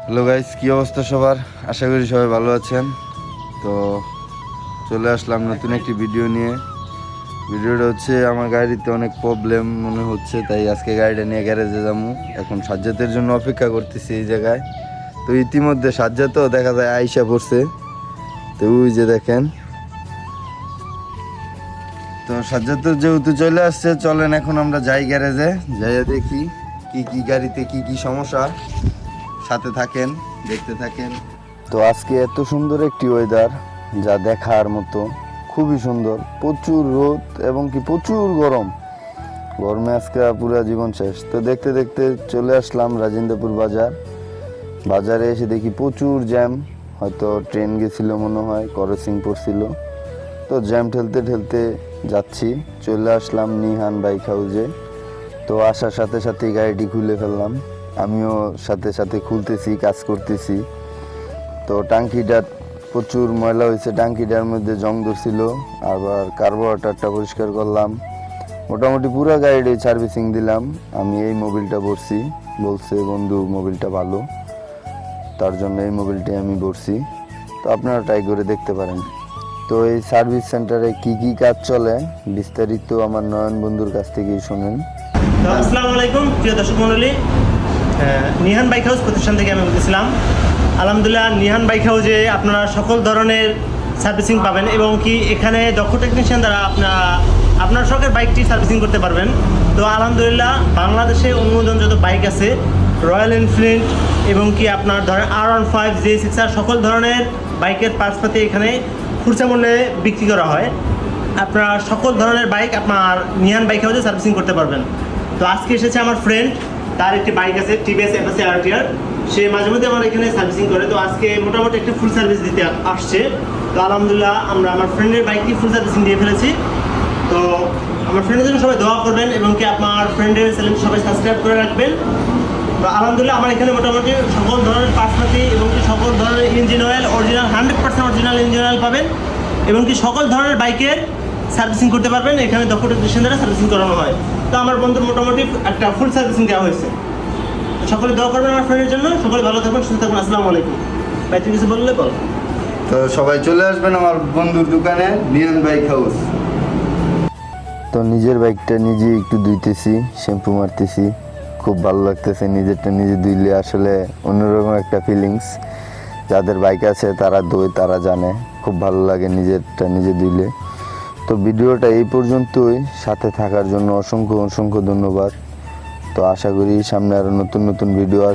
Hello guys, কি অবস্থা সবার? আশা করি সবাই ভালো আছেন। তো চলে আসলাম নতুন একটি ভিডিও নিয়ে। ভিডিওটা হচ্ছে আমার গাড়িতে অনেক প্রবলেম মনে হচ্ছে, তাই আজকে গাড়িটা নিয়ে গ্যারেজে যাবো। এখন সাজ্জাতের জন্য অপেক্ষা করতেছি এই জায়গায়। তো ইতিমধ্যে সাজ্জাতও দেখা যায় আইসা পড়ছে, তো ওই যে দেখেন। তো সাজ্জাত যেহেতু চলে আসছে, চলেন এখন আমরা যাই গ্যারেজে, যাইয়া দেখি কি কি গাড়িতে কি কি সমস্যা। সাথে থাকেন, দেখতে থাকেন। তো আজকে এত সুন্দর একটি ওয়েদার, যা দেখার মতো, খুবই সুন্দর। প্রচুর রোদ এবং কি প্রচুর গরম, গরমে আজকে পুরো জীবন শেষ। তো দেখতে দেখতে চলে আসলাম রাজেন্দ্রপুর বাজারে এসে দেখি প্রচুর জ্যাম। হয়তো ট্রেন গেছিল মনে হয়, ক্রসিং পড়ছিল। তো জ্যাম ঠেলতে ঠেলতে যাচ্ছি, চলে আসলাম নিহান বাইক হাউসে। তো আসার সাথে সাথেই গাড়িটি খুলে ফেললাম, আমিও সাথে সাথে খুলতেছি, কাজ করতেছি। তো টাঙ্কিটার প্রচুর ময়লা হয়েছে, টাঙ্কিটার মধ্যে জং ধরছিল। আবার কার্বোরেটরটা পরিষ্কার করলাম। মোটামুটি পুরো গাড়িটাই সার্ভিসিং দিলাম। আমি এই মোবিলটা ভরছি, বলছে বন্ধু মোবিলটা ভালো, তার জন্য এই মোবিলটাই আমি ভরছি। তো আপনারা ট্রাই করে দেখতে পারেন। তো এই সার্ভিস সেন্টারে কি কি কাজ চলে বিস্তারিত আমার নয়ন বন্ধুর কাছ থেকেই শুনেন। আসসালামু আলাইকুম প্রিয় দর্শক মণ্ডলী, নিহান বাইক হাউস প্রতিষ্ঠান থেকে আমি বলতেছিলাম। আলহামদুলিল্লাহ, নিহান বাইক হাউসে আপনারা সকল ধরনের সার্ভিসিং পাবেন এবং কি এখানে দক্ষ টেকনিশিয়ান দ্বারা আপনার শখের বাইকটি সার্ভিসিং করতে পারবেন। তো আলহামদুলিল্লাহ, বাংলাদেশে অনুমোদন যত বাইক আছে, রয়্যাল এনফিল্ড এবং কি আপনার ধরেন R15, J6R সকল ধরনের বাইকের পার্টসপাতি এখানে খুচরা মূল্যে বিক্রি করা হয়। আপনার সকল ধরনের বাইক আপনার নিহান বাইক হাউসে সার্ভিসিং করতে পারবেন। তো আজকে এসেছে আমার ফ্রেন্ড, তার একটি বাইক আছে TVS FSA RTR, সে মাঝে মধ্যে আমার এখানে সার্ভিসিং করে। তো আজকে মোটামুটি একটা ফুল সার্ভিস দিতে আসছে। তো আলহামদুলিল্লাহ, আমরা আমার ফ্রেন্ডের বাইকটি ফুল সার্ভিসিং দিয়ে ফেলেছি। তো আমার ফ্রেন্ডের জন্য সবাই দোয়া করবেন এবং কি আপনার ফ্রেন্ডের চ্যানেল সবাই সাবস্ক্রাইব করে রাখবেন। তো আলহামদুলিল্লাহ, আমার এখানে মোটামুটি সকল ধরনের পার্টসপাতি এবং কি সকল ধরনের engine oil original 100% original engine oil পাবেন এবং কি সকল ধরনের বাইকের সার্ভিসিং করতে পারবেন। এখানে দক্ষ টেকনিশিয়ান দ্বারা সার্ভিসিং করানো হয়। তো আমার বন্ধুর মোটামুটি একটা ফুল সার্ভিসিং দেওয়া হয়েছে। সকলে দোয়া করবেন আমার ফ্রেন্ডের জন্য। সকলে ভালো থাকবেন, সুস্থ থাকবেন। আসসালামু আলাইকুম। ভাই তুমি কিছু বললে বল। তো সবাই চলে আসবেন আমার বন্ধুর দোকানে, নিহান বাইক হাউস। তো নিজের বাইকটা নিজে একটু ধুইতেছি, শ্যাম্পু মারতেছি, খুব ভালো লাগতেছে। নিজেরটা নিজে ধুইলে আসলে অন্যরকম একটা ফিলিংস। যাদের বাইক আছে তারা ধোয়, তারা জানে খুব ভালো লাগে নিজেরটা নিজে ধুইলে। তো ভিডিওটা এই পর্যন্তই, সাথে থাকার জন্য অসংখ্য অসংখ্য ধন্যবাদ। তো আশা করি সামনে আরও নতুন নতুন ভিডিও